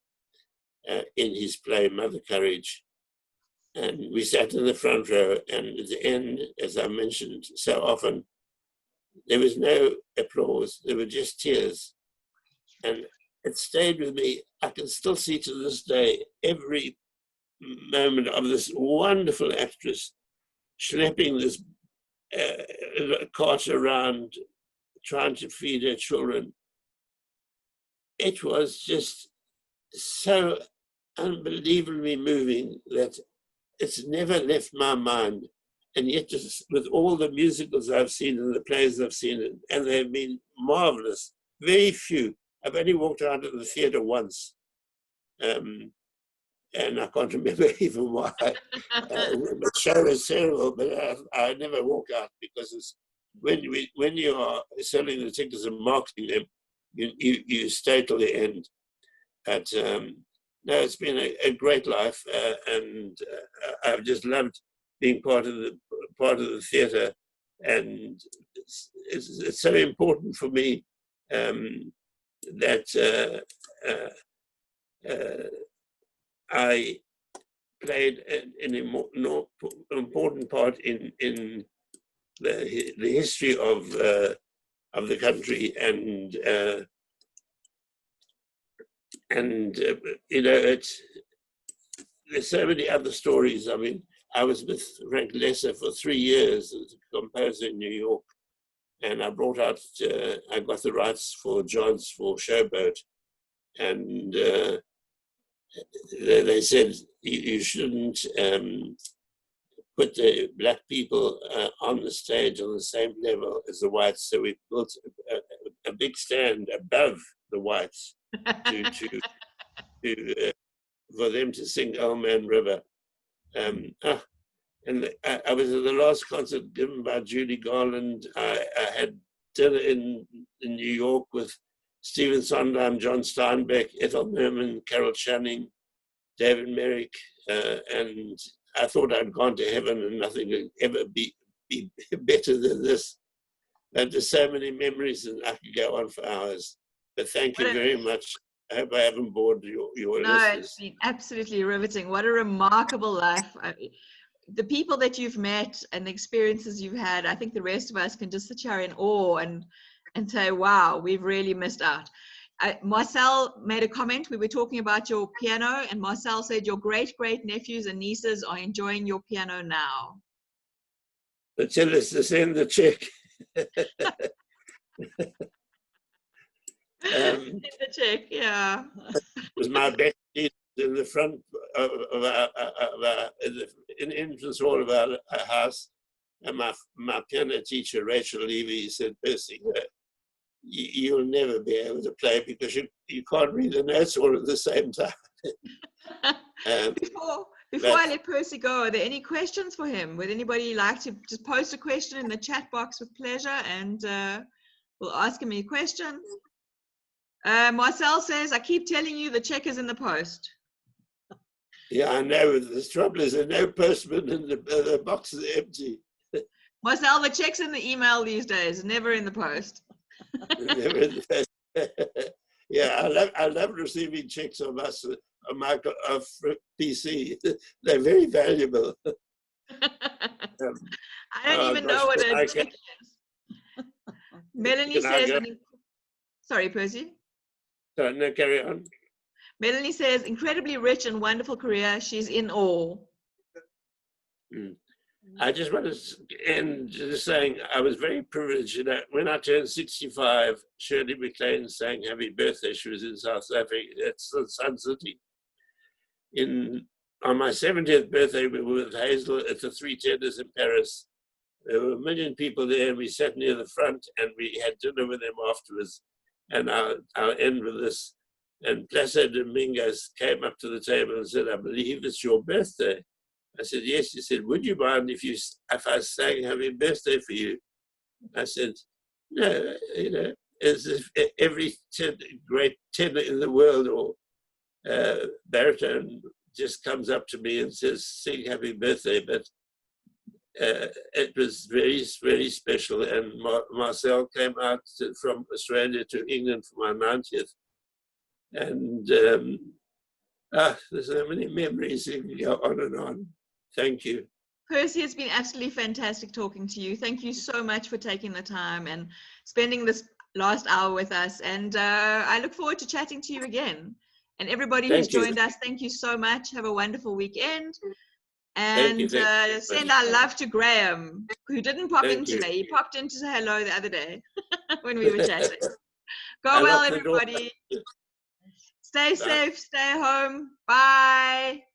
in his play Mother Courage. And we sat in the front row, and at the end, as I mentioned so often, there was no applause, there were just tears. And it stayed with me. I can still see to this day every moment of this wonderful actress schlepping this cart around, trying to feed her children. It was just so unbelievably moving that it's never left my mind. And yet, just with all the musicals I've seen and the plays I've seen, and they've been marvelous, very few. I've only walked out of the theatre once, and I can't remember even why. The show was terrible, but I never walk out because it's, when you are selling the tickets and marketing them, you stay till the end. But no, it's been a great life, and I've just loved being part of the theatre, and it's so important for me that I played an important part in the history of the country, and you know, there's so many other stories. I mean, I was with Frank Lesser for 3 years as a composer in New York, and I brought out, I got the rights for Johns for Showboat, and they said you shouldn't put the black people on the stage on the same level as the whites. So we built a big stand above the whites for them to sing Old Man River. And I was at the last concert given by Judy Garland. I had dinner in New York with Stephen Sondheim, John Steinbeck, Ethel Merman, Carol Channing, David Merrick, and I thought I'd gone to heaven and nothing would ever be better than this. And there's so many memories, and I could go on for hours. But thank you very much. I hope I haven't bored your listeners. It's been absolutely riveting. What a remarkable life. The people that you've met and the experiences you've had, I think the rest of us can just sit here in awe and say, wow, we've really missed out. Marcel made a comment. We were talking about your piano, and Marcel said your great nephews and nieces are enjoying your piano now. But tell us to send the check. Send the check, yeah. It was my best seat in the front of in the entrance hall of our house, and my piano teacher Rachel Levy said, "Percy, you'll never be able to play because you can't read the notes all at the same time." Before I let Percy go, are there any questions for him? Would anybody like to just post a question in the chat box with pleasure, and we'll ask him a question. Marcel says, I keep telling you the check is in the post. Yeah, I know. The trouble is there's no postman and the box is empty. Marcel, the check's in the email these days, never in the post. Never in the post. Yeah, I love receiving checks on my PC. They're very valuable. I don't even know what a check is. Melanie says, sorry, Percy. Sorry, no, carry on. Melanie says, incredibly rich and wonderful career. She's in awe. I just want to end just saying I was very privileged. You know, when I turned 65, Shirley MacLaine sang Happy Birthday. She was in South Africa. It's the Sun City. On my 70th birthday, we were with Hazel at the Three Tenors in Paris. There were 1 million people there, and we sat near the front, and we had dinner with them afterwards. And I'll end with this. And Placido Dominguez came up to the table and said, I believe it's your birthday. I said, yes. He said, would you mind if I sang Happy Birthday for you? I said, no, you know, as if every great tenor in the world or baritone just comes up to me and says, sing Happy Birthday. But it was very, very special. And Marcel came out from Australia to England for my 90th. And there's so many memories. You can go on and on. Thank you. Percy, it's been absolutely fantastic talking to you. Thank you so much for taking the time and spending this last hour with us. And I look forward to chatting to you again. And everybody who's joined us, thank you so much. Have a wonderful weekend. And send our love to Graham, who didn't pop in today. He popped in to say hello the other day when we were chatting. Go well, everybody. Stay safe, stay home. Bye.